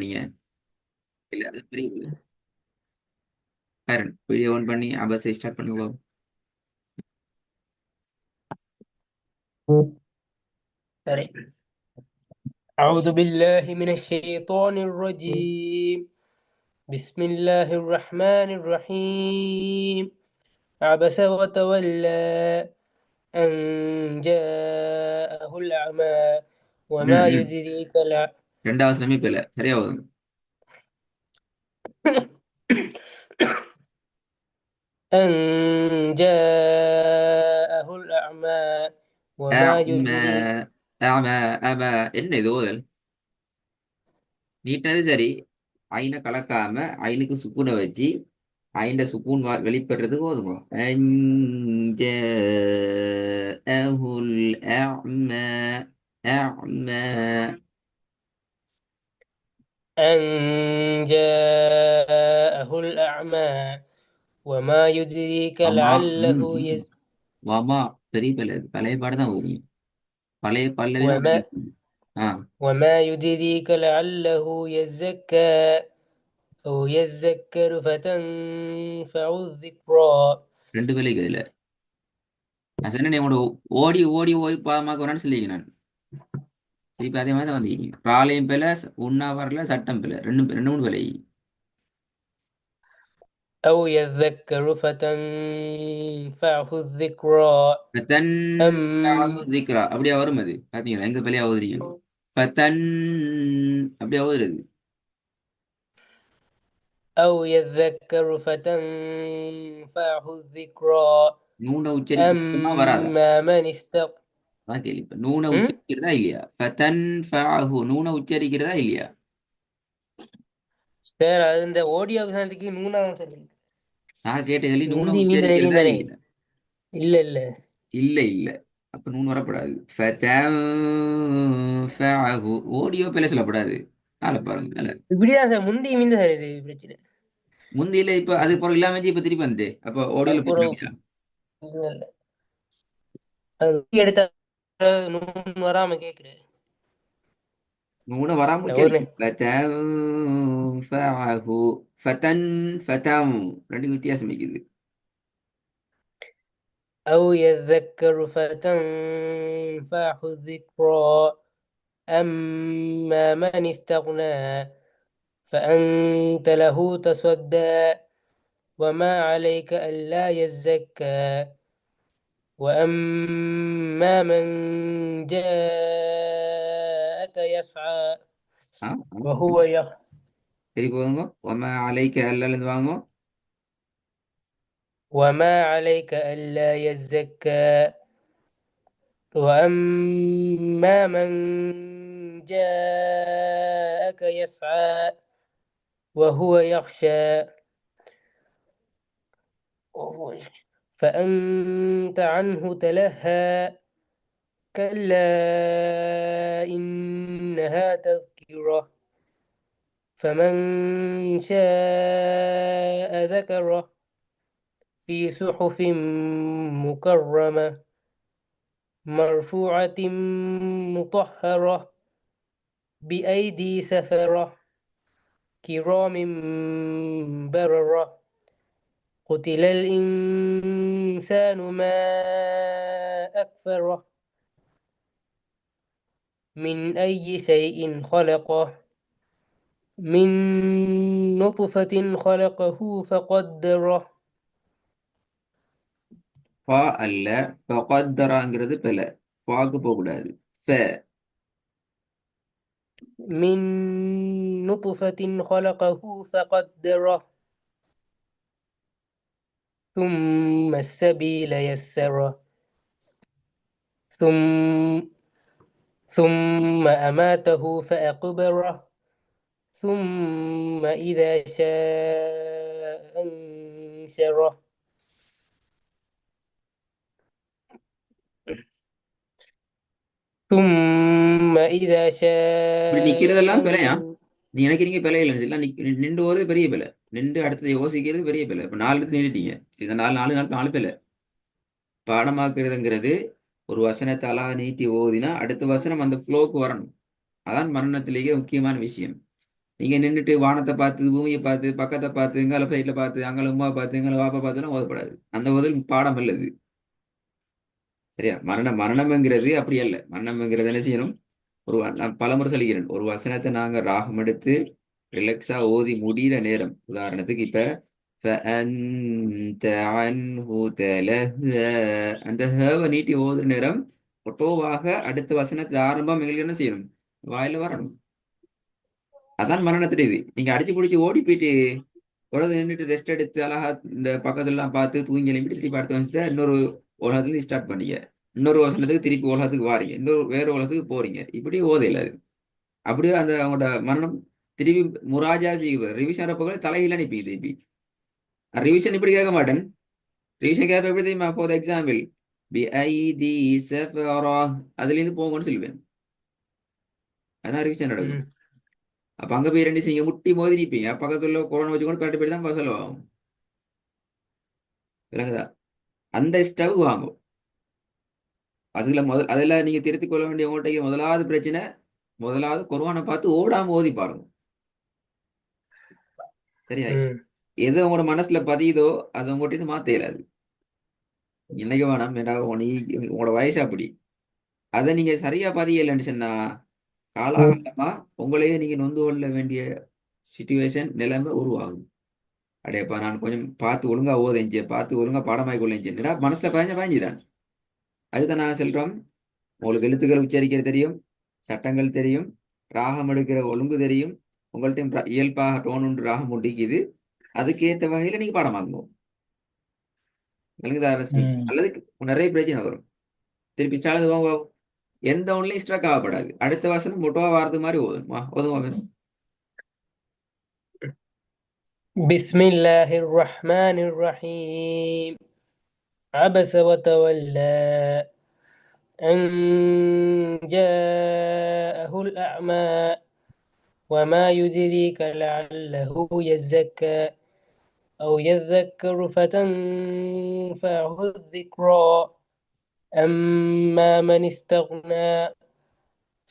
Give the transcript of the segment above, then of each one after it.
நீங்க இல்ல அது பெரிய பிள்ளை. பாருங்க வீடியோ ஆன் பண்ணி அபஸை ஸ்டார்ட் பண்ணுங்க. சரி. أعوذ بالله من الشيطان الرجيم. بسم الله الرحمن الرحيم. عبس وتولى أن جاءه الأعمى وما ம் ம் يدريك ரெண்டாவது வசனமே பிள்ளை சரியா போதுங்க. أن جاءه الأعمى وما அம يدريك அம அம என்ன இது ஓதல் நீட்டினது சரி. ஐனை கலக்காம ஐனுக்கு சுக்குனை வச்சு ஐண்ட சுக்கூன் வெளிப்படுறதுக்கு ஓதுங்க. அஞ்ச அஹுல் அம அம أن جاءه الأعمى وما يدريك வமா لعله வமா பெரிய பழைய பழைய பாடு தான் ஓதுங்க. பழைய பல்லவி தான் وما ஓதிட்டு. ஆ وما يدريك لعله يزكى أو يذكر فتنفع الذكرى. ரெண்டு பேருக்கு இதுல நான் சொன்னேன் உங்களோட ஓடி ஓடி ஓடி பாதமாக்க வேணாம்னு சொல்லிக்கிறேன் நான். திருப்பி அதே மாதிரி தான் வந்திருக்கீங்க. ராலையும் பிள்ளை உண்ணாவிரல சட்டம் பிள்ளை ரெண்டு ரெண்டு மூணு பிள்ளை. أو يذكر فتنفعه الذكرى. ஃபதன் أم திக்ரா அப்படியா வரும் அது பாத்தீங்களா எங்க பிள்ளையா ஓதுறீங்க. ஃபதன் அப்படியா ஓதுறது. أو يذكر فتنفعه الذكرى. நூனை உச்சரிப்பு வராதா. أما من استغنى. அதான் கேள்வி. இப்ப நூனை உச்சரிக்கிறதா இல்லையா. ஃபதன் ஃபஅஹு நூனை உச்சரிக்கிறதா இல்லையா. சார் அது இந்த ஆடியோ சாந்திக்கு நூனா தான் சார் இருக்கு. நான் கேட்ட கேள்வி நூனை முந்தி மீந்த தெரியும் உச்சரிக்கிறதா தானே. இல்லையா. இல்ல இல்ல. இல்ல இல்ல அப்ப நூன் வரப்படாது. ஃபதன்ஃபஅஹு ஓடியோ பிள்ளை சொல்லப்படாது. நாளை பாருங்க மேல. இப்படிதான் சார் முந்தி மீந்த சார் இது பிரச்சனை. முந்தியில இப்ப அது பிறகு இல்லாம இப்ப திருப்பி வந்து அப்ப அது ஓடியோல பிரச்சனை பிறகு இல்லையா. இல்ல இல்ல. அது எடுத்த நூன் வராம கேக்குறேன். நூனை வராம ஒரு உச்சரிக்கும். ஃபதன்ஃபஅஹு ஃபதன் ஃபதம் ரெண்டு வித்தியாசம் இருக்குது. أو يذكر فتنفعه الذكرى. أما من استغنى فأنت له تصدى وما عليك ألا يزكى. وأما من جاءك يسعى ஆ ஆ. وهو சரி போதுங்க. ஒம அலைக்க அல்லது வாங்க. وما عليك ألا يزكى. وأما من جاءك يسعى وهو يخشى فأنت عنه تلهى. كلا إنها تذكرة فمن شاء ذكره في صحف مكرمة مرفوعة مطهرة بأيدي سفرة كرام بررة. قتل الإنسان ما أكفره من أي شيء خلقه من نطفة خلقه فقدره. ஃபா அல்ல ஃபகத்தராங்கிறது பிழை. ஃபாக்கு போகக்கூடாது. ஃப من نطفة خلقه فقدره ثم السبيل يسره ثم أماته فأقبره ثم إذا شاء أنشره. ثم إذا இப்படி شاء நிக்கிறதெல்லாம் பிழையா. நீ நினைக்கிறீங்க பிழை இல்லைன்னு சொல்லி நின்று போறது பெரிய பிழை. நின்று அடுத்தது யோசிக்கிறது பெரிய பிழை. இப்ப நாலு இடத்துல நின்றுட்டீங்க. இந்த நாலு நாலு நாலு நாலு பிழை. பாடமாக்குறதுங்கிறது ஒரு வசனத்தை அழகா நீட்டி ஓதினா அடுத்த வசனம் அந்த ஃப்ளோக்கு வரணும். அதான் மரணத்திலேயே முக்கியமான விஷயம். நீங்க நின்றுட்டு வானத்தை பார்த்து பூமியை பார்த்து பக்கத்தை பார்த்து எங்கால சைட்ல பார்த்து அங்கே உமா பார்த்து எங்களை வாப்பா பார்த்துலாம் ஓதப்படாது. அந்த முதல் பாடம் இல்லது. சரியா? மரணம்ங்கிறது அப்படி அல்ல. மரணம்ங்கிறது என்ன செய்யணும்? நான் பலமுறை சொல்லிக்கிறேன், ஒரு வசனத்தை நாங்க ராகம் எடுத்து ரிலாக்ஸா ஓதி முடிகிற நேரம், உதாரணத்துக்கு இப்ப فَأَنْتَ عَنْهُ تَلَهَّى, அந்த ஹேவை நீட்டி ஓதுற நேரம் ஒட்டோவாக அடுத்த வசனத்துல ஆரம்பம் எங்களுக்கு என்ன செய்யணும்? வாயில வரணும். அதான் மரணத்துடைய இது. நீங்க அடிச்சு பிடிச்சி ஓடி போயிட்டு உடனே நின்றுட்டு ரெஸ்ட் எடுத்து அழகா இந்த பக்கத்துல எல்லாம் பார்த்து தூங்கி எழுப்பி திருப்பி அடுத்த வருஷத்தை இன்னொரு உலகத்துல ஸ்டார்ட் பண்ணீங்க. இன்னொரு வசனத்துக்கு திருப்பி உலகத்துக்கு வாரீங்க, இன்னொரு வேற உலகத்துக்கு போறீங்க. இப்படி ஓதையில அது அப்படியே அந்த அவங்களோட மரணம் திருப்பி முராஜா செய்வது ரிவிஷன் அப்போ தலையில அனுப்பி திருப்பி ரிவிஷன் இப்படி கேட்க மாட்டேன். ரிவிஷன் கேட்ப எப்படி தெரியுமா? ஃபார் எக்ஸாம்பிள் பி ஐடி சஃபரா, அதுல இருந்து போங்கன்னு சொல்லுவேன். அதான் ரிவிஷன் நடக்கும். ம் அப்ப அங்க போய் ரெண்டு செய்யுங்க முட்டி மோதி நிப்பீங்க, பக்கத்துல கொரோனா வச்சுக்கொண்டு பேட்டு போய் தான் செலவாகும். விளங்குதா? அந்த ஸ்டவ் வாங்கும். அதுல நீங்க திருத்திக் கொள்ள வேண்டிய உங்கள்கிட்ட முதலாவது பிரச்சனை, முதலாவது கொரோனா பார்த்து ஓடாம ஓதி பாருங்க. சரியா? ம் எது உங்களோட மனசுல பதியுதோ அது உங்கள்கிட்ட இருந்து மாத்த இயலாது. இன்னைக்கு வேணாம் ஏன்னா உங்களோட வயசு அப்படி. அதை நீங்க சரியா பதியலைன்னு சொன்னா காலாகாலமா உங்களையே நீங்க நொந்து கொள்ள வேண்டிய சிச்சுவேஷன் நிலைமை உருவாகும். அடையப்பா நான் கொஞ்சம் பார்த்து ஒழுங்கா ஓதைஞ்சு பார்த்து ஒழுங்கா பாடமாய் கொள்ளைஞ்சேன் மனசுல பயஞ்சுதான். அதுதான் நான் சொல்றோம், உங்களுக்கு எழுத்துக்கள் உச்சரிக்கிறது தெரியும், சட்டங்கள் தெரியும், ராகம் எடுக்கிற ஒழுங்கு தெரியும், உங்கள்ட்ட இயல்பாக டோன் உண்டு ராகம் உண்டிக்குது. அதுக்கேற்ற வகையில நீங்க பாடமாக்கணும். விளங்குதா ரஸ்மி? ம் அல்லது நிறைய பிரச்சனை வரும். திருப்பி ஸ்டாலது வாங்க, எந்த ஒன்லையும் ஸ்ட்ரக் ஆகப்படாது. அடுத்த வருஷம் மொட்டோவா வாரது மாதிரி ஓதுமா ஓதுமா. بسم الله الرحمن الرحيم عبس وتولى أن جاءه الأعمى وما يدريك لعله يزكى أو يذكر فتنفعه الذكرى أما من استغنى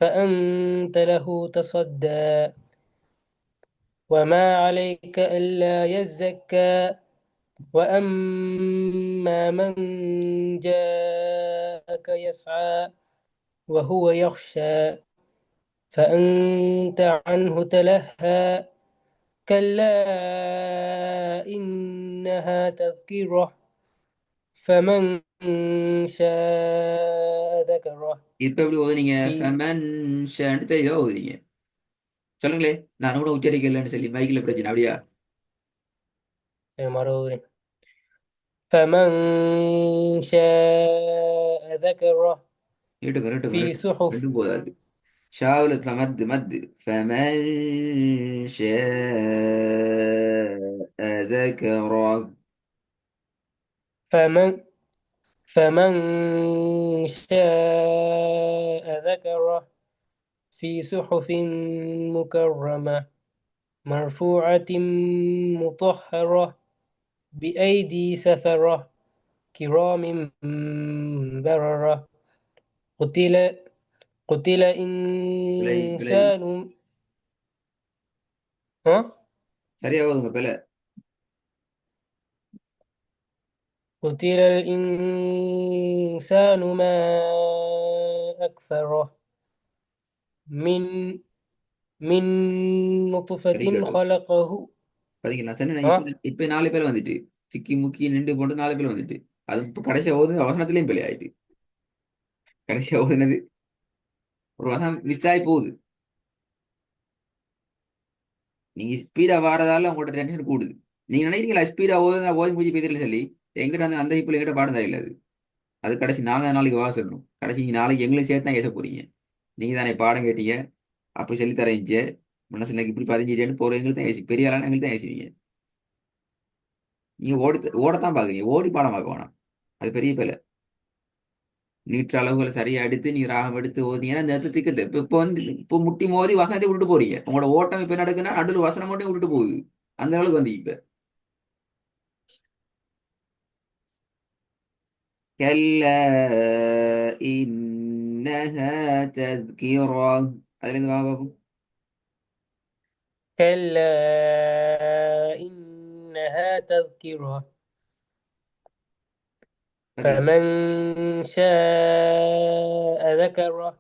فأنت له تصدى وما عليك ألا يزكى وأما من جاءك يسعى وهو يخشى فأنت عنه تلهى كلا إنها تذكرة فمن شاء ذكره இப்ப எப்படி ஓதுனீங்க? في ஃபெமன்ஷன்ட்டு தெளிவா ஓதுனீங்க. சொல்லுங்களே, நான் கூட உச்சரிக்கலன்னு சொல்லி மைக்கில் பிரச்சனை அப்படியா? المرور فمن شاء ذكره ஈட்டுங்க ஈட்டுங்க في ஈட்டுங்க, صحف ரெண்டும் போதாது. ஷாவில் மத்து மத்து ஃபமன்ஷ ذكره. فمن فمن شاء ذكره في صحف مكرمة مرفوعة مطهرة بأيدي سفرة كرام بررة قتل قتل பிழை பிழை, إنسان ها சரியா ஓதுங்க பிழை. قتل الإنسان ما أكفره من من வெரி نطفة குட். خلقه பாத்தீங்களா? நான் சொன்னேன் ها இப்ப இப்ப 4 பேர் வந்துட்டு சிக்கி முக்கி நின்று போட்டு 4 பேர் வந்துட்டு. அது இப்ப கடைசியா ஓதுனது அவசரத்திலையும் பிழை ஆயிட்டு. கடைசியா ஓதுனது ஒரு வசனம் மிஸ் ஆகி போகுது. நீங்க ஸ்பீடா வாரதால உங்களோட டென்ஷன் கூடுது. நீங்க நினைக்கிறீங்களா ஸ்பீடா ஓதுனா ஓய் மூஞ்சி பேதில சொல்லி எங்கிட்ட அந்த இப்ப எங்கிட்ட பாடம் தெரியல. அது அது கடைசி நாளைக்கு வாசணும். கடைசி நீங்க நாளைக்கு எங்களை சேர்த்து தான் ஏச போறீங்க. நீங்க தானே பாடம் கேட்டீங்க, அப்படி சொல்லி தரீங்க, மனசுல எனக்கு இப்படி பதிஞ்சிட்டேன்னு போற எங்களுக்கு தான் ஏசி பெரிய ஆளான எங்களுக்கு தான் ஏசுவீங்க. நீங்க ஓடத்தான் பாக்குறீங்க, ஓடி பாடம் பார்க்க வேணாம். அது பெரிய பேல. நீற்ற அளவுகளை சரியா எடுத்து நீ ராகம் எடுத்து ஓதினீங்கன்னா இந்த இடத்துல திக்குது. இப்போ வந்து இப்போ முட்டி மோதி வசனத்தை விட்டுட்டு போறீங்க. உங்களோட ஓட்டம் இப்ப நடக்குன்னா நடுவில் வசனம் மட்டும் விட்டுட்டு போகுது. அந்த அளவுக்கு வந்து இப்ப كلا إنها تذكرة. அதுல இருந்து வா பாப்போம். كلا إنها تذكرة تذكرة. فمن شاء ذكره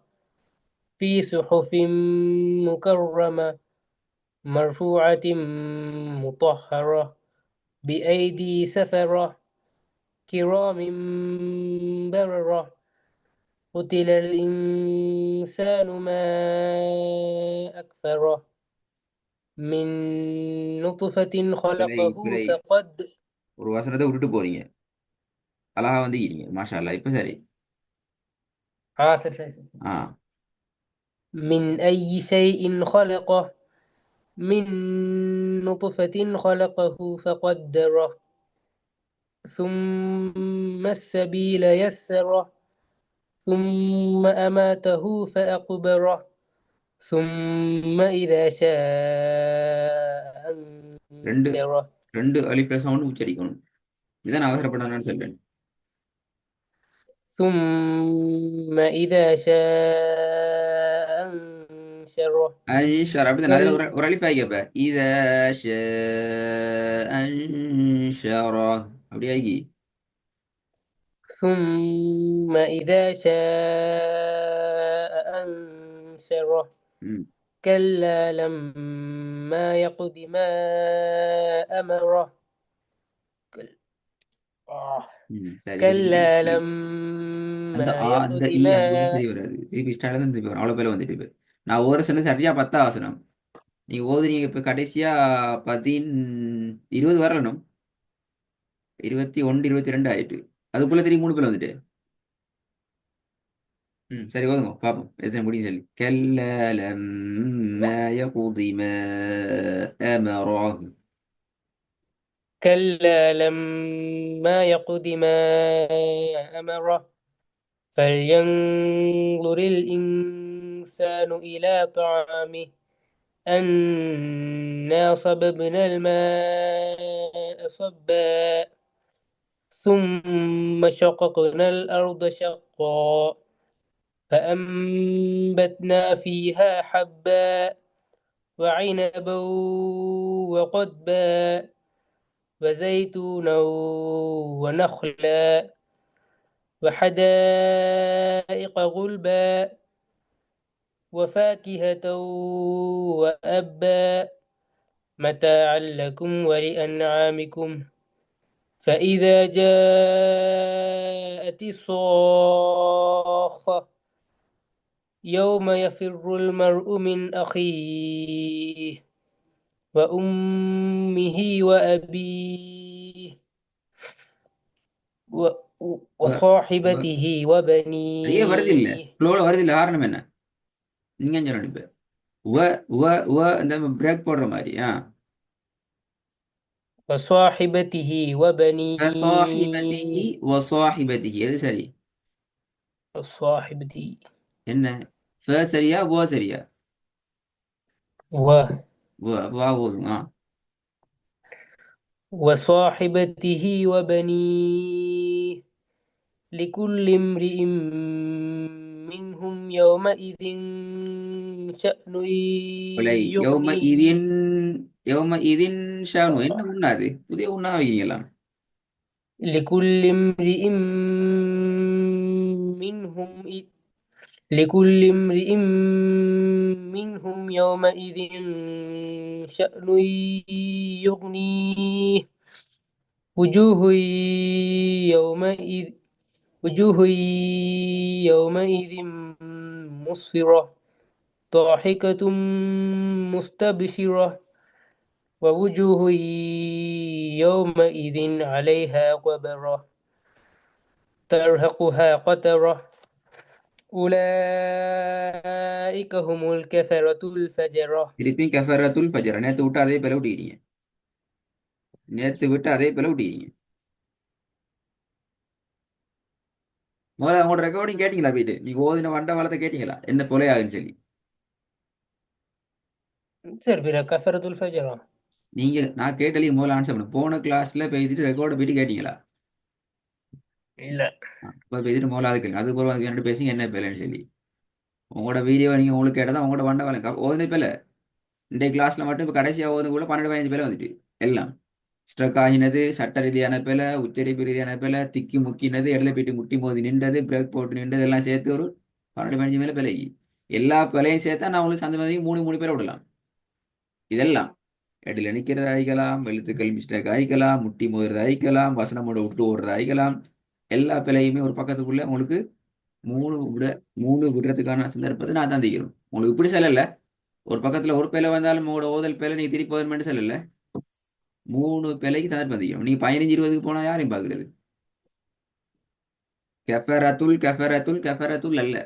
في صحف مكرمة مرفوعة مطهرة بأيدي سفرة كرام بررة قتل الإنسان ما أكفره من نطفة பிழை خلقه பிழை. فقد ஒரு வசனத்தை விட்டுட்டு போறீங்க. அழகா வந்து இருக்கீங்க மாஷா அல்லாஹ். இப்ப சரி. سر. ஆ. من أي شيء خلقه من نطفة خلقه فقدره ثم السبيل يسره ثم أماته فأقبره ثم إذا شاء ரெண்டு أنشره ரெண்டு அலிப்ல சவுண்ட் உச்சரிக்கணும். இதான் நான் அவசரப்படான்னு சொல்றேன். ثم إذا شاء أنشره அன்ஷர் அப்படிதான். அதுல كل ஒரு அலிஃப் ஆகிக்கப்ப இத அன்ஷரா அப்படி ஆகி. ثم إذا شاء أنشره ம். كلا لما يقض ما أمره آه. ம். சரி சரி كلا சரி. அந்த لما அந்த يقض அந்த ஒரு ما சரி வராது. திருப்பி ஸ்டார்ட்ல தான் திருப்பி வரும். அவ்வளோ பேர் வந்துட்டு போய் நான் ஒரு சின்ன சரியா 10 வசனம் நீங்க ஓதுனீங்க. இப்ப கடைசியா 20 வரணும். 21 22 ஆயிட்டு. அதுக்குள்ள திரும்பி 3 பேர் வந்துட்டு. ம். சரி ஓதுங்க பாப்போம் எத்தனை முடியும் சொல்லி. كلا يقضي ما أمره. كلا لما يقض ما أمره فلينظر الإنسان إلى طعامه أنا صببنا الماء صبا ثم شققنا الأرض شقا فأنبتنا فيها حبا وعنبا وقدبا وزيتونا ونخلا وحدائق غلبا وفاكهة وأبا متاعا لكم ولأنعامكم فإذا جاءت الصاخة يوم يفر المرء من أخيه وأمه وأبيه வ- வ- وصاحبته அப்படியே வருது இல்ல. وبنيه ஃப்ளோல வருது இல்ல. காரணம் என்ன? நீங்க சொல்லணும் இப்ப. வ வ வ இந்த பிரேக் போடுற மாதிரி. ஆ. وصاحبته وبنيه فصاحبته وصاحبته எது சரி? وصاحبته என்ன? சரியா சரியா? و வா போதும். ஆ. وصاحبته وبنيه لكل امرئ منهم يومئذ شأن பிழை. يغنيه யௌம இதின் ஷானு என்ன உண்ணாது புதிய உண்ணா வைக்கலாம். لكل امرئ منهم لكل امرئ منهم يومئذ شأن يغنيه وجوه يومئذ وجوه يومئذ مسفرة ضاحكة مستبشرة ووجوه يومئذ عليها غبرة ترهقها قترة أولئك هم الكفرة الفجرة திருப்பியும் கஃபரத்துல் ஃபஜர். நேத்து விட்டு அதே பேல விட்டுக்கிறீங்க. நேத்து விட்டு அதே பேல விட்டுக்கிறீங்க. முதல்ல அவங்களோட ரெக்கார்டிங் கேட்டீங்களா போயிட்டு? நீங்க ஓதின வண்ட வளத்தை கேட்டீங்களா என்ன போலே ஆகுன்னு சொல்லி? سربرا كفرة الفجرة நீங்க நான் கேட்டலையும் முதல்ல ஆன்சர் பண்ணு. போன கிளாஸ்ல பேசிட்டு ரெக்கார்டை போயிட்டு கேட்டீங்களா? لا இப்போ பேசிட்டு முதல்ல அதுக்கு அதுக்கு பிறகு என்னட்டு பேசி என்ன பேலன்னு சொல்லி உங்களோட வீடியோ நீங்க உங்களுக்கு கேட்டதான் உங்களோட வண்ட வளம் ஓதுன பேல. இன்றைய கிளாஸ்ல மட்டும் இப்போ கடைசியாக ஓதுக்குள்ள 12 15 பேர் வந்துட்டு எல்லாம் ஸ்ட்ரக் ஆகினது, சட்ட ரீதியான பிழை, உச்சரிப்பு ரீதியான பிழை, திக்கி முக்கினது, இடையில போயிட்டு முட்டி மோதி நின்றது, பிரேக் போட்டு நின்றது எல்லாம் சேர்த்து ஒரு 12 15 மேல பிழை. எல்லா பிழையும் சேர்த்தா நான் உங்களுக்கு சந்த மாதிரி 3 3 பேரை விடலாம். இதெல்லாம் இடையில நிற்கிறது அழிக்கலாம், எழுத்துக்கள் மிஸ்டேக் அழிக்கலாம், முட்டி மோதுறது அழிக்கலாம், வசனமோட விட்டு ஓடுறது அழிக்கலாம். எல்லா பிழையுமே ஒரு பக்கத்துக்குள்ள உங்களுக்கு மூணு விட மூணு விடுறதுக்கான சந்தர்ப்பத்தை நான் தான் தீக்கிறோம். உங்களுக்கு இப்படி சொல்லல, ஒரு பக்கத்துல ஒரு பிழை வந்தாலும் உங்களோட ஓதல் பிழை நீ திருப்பி ஓதல் சொல்லல, 3 பிழைக்கு சந்தர்ப்பம் தீக்கிறோம். நீ 15 20க்கு போனா யாரையும் பாக்குறது? கெஃபரத்துல் கெஃபரத்துல் கெஃபரத்துல் அல்ல.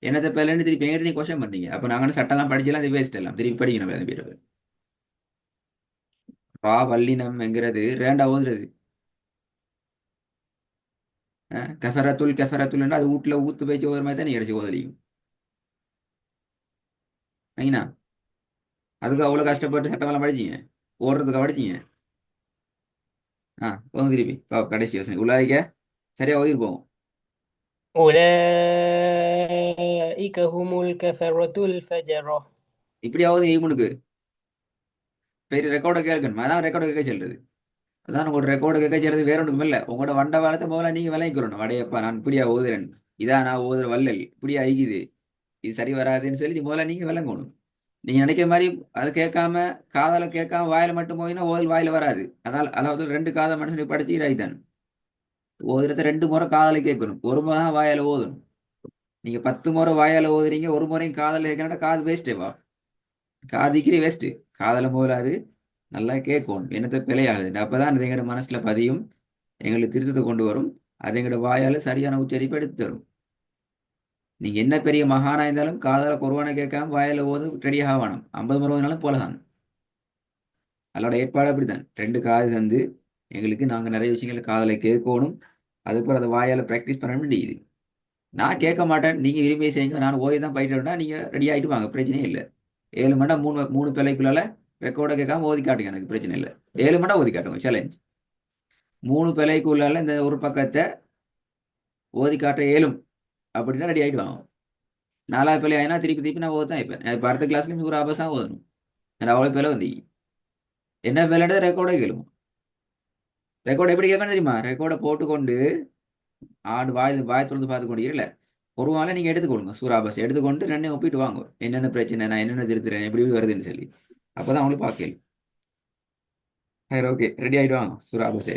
என்னத்தை பிழைன்னு திருப்பி எங்கிட்ட நீ கொஸ்டின் பண்ணீங்க. அப்ப நாங்க சட்டம்லாம் படிச்செல்லாம் அது வேஸ்ட் எல்லாம் திருப்பி படிக்கணும். அது பேர் ரா வல்லினம் என்கிறது ரேண்டா ஓதுறது. கெஃபரத்துல் கெஃபரத்துல் அது வீட்டுல ஊத்து பேச்சு ஓதுற மாதிரி தான் நீ கிடைச்சி ஓதலியும். ஐனா அதுக்கு அவ்வளவு கஷ்டப்பட்டு சட்டமெல்லாம் படிச்சீங்க, ஓடுறதுக்கு படிச்சீங்க. போதும் திருப்பி கடைசி யோசனை உள்ளாதிக்க சரியா ஓதிட்டு أولئك هم الكفرة الفجرة. இப்படியாவது இவனுக்கு பெரிய ரெக்கார்டை கேட்கணும். அதான் ரெக்கார்டை கேட்க சொல்றது. அதான் உங்களோட ரெக்கார்டை கேட்க சொல்றது வேற ஒன்றுக்கும் இல்லை. உங்களோட வண்ட வாழத்தை முதல்ல நீங்க விளங்கிக்கிறணும். அடையப்பா நான் இப்படியா ஓதுறேன், இதான் நான் ஓதுற வல்லல் இப்படியா ஐக்குது, இது சரி வராதுன்னு சொல்லி முதல்ல நீங்க விளங்கணும். நீங்க நினைக்கிற மாதிரி அதை கேட்காம காதால கேட்காம வாயில மட்டும் போயின்னா ஓதல் வாயில வராது. அதாவது 2 காதை மனுஷனுக்கு படிச்சு இதாயிட்டான். ஓதுறத 2 முறை காதால கேட்கணும், ஒரு முறை தான் வாயால ஓதணும். நீங்க 10 முறை வாயால ஓதுறீங்க, ஒரு முறையும் காதல கேட்கணும்னா காது வேஸ்டேவா? காதிக்கிறி வேஸ்ட்டு. காதல போலாது, நல்லா கேட்கும் என்னத்தை பிழையாகுது. அப்பதான் அது எங்களோட மனசுல பதியும், எங்களுக்கு திருத்தத்தை கொண்டு வரும். அது எங்களோட வாயால சரியான உச்சரிப்பு எடுத்து தரும். நீங்க என்ன பெரிய மகானா இருந்தாலும் காதால குர்ஆனை கேட்காம வாயால ஓது ரெடி ஆகணும். 50 முறை ஓதினாலும் போலதான். அதோட ஏற்பாடு அப்படித்தான். 2 காது தந்து எங்களுக்கு நாங்க நிறைய விஷயங்களை காதல கேட்கணும். அதுக்கப்புறம் அதை வாயால பிராக்டிஸ் பண்ண வேண்டியது. நான் கேட்க மாட்டேன், நீங்க விரும்பி செய்யுங்க, நான் ஓதி தான் போயிட்டேன்னா நீங்க ரெடி ஆயிட்டு வாங்க, பிரச்சனையே இல்லை. 7 மணி மூணு மூணு பிள்ளைக்குள்ளால ரெக்கார்டை கேட்காம ஓதி காட்டுங்க, எனக்கு பிரச்சனை இல்லை. 7 மணி ஓதி காட்டுங்க, சேலஞ்ச். 3 பிள்ளைக்குள்ளால இந்த ஒரு பக்கத்தை ஓதி காட்ட இயலும் அப்படின்னா ரெடி ஆயிட்டு வாங்க. 4வது பிள்ளை ஆயினா திருப்பி திருப்பி நான் ஓதான் இப்ப இப்போ அடுத்த கிளாஸ்லயும் ஒரு ஆபாசம் ஓதணும். நான் அவ்வளோ பிள்ளை வந்து என்ன பிள்ளைன்றது ரெக்கார்டை கேளுங்க. ரெக்கார்டு எப்படி கேட்கணும் தெரியுமா? ரெக்கார்டை போட்டுக்கொண்டு ஆடு வாய் திறந்து பார்த்து கொண்டு இல்லை, ஒரு வாழை நீங்க எடுத்துக்கொள்ளுங்க, சூறாபாஸ் எடுத்துக்கொண்டு 2 ஒப்பிட்டு வாங்க, என்னென்ன பிரச்சனை, நான் என்னென்ன திருத்துறேன், எப்படி எப்படி வருதுன்னு சொல்லி. அப்பதான் அவங்களுக்கு பார்க்கல. சரி, ஓகே, ரெடி ஆயிட்டு வாங்க சூறாபாஸ்.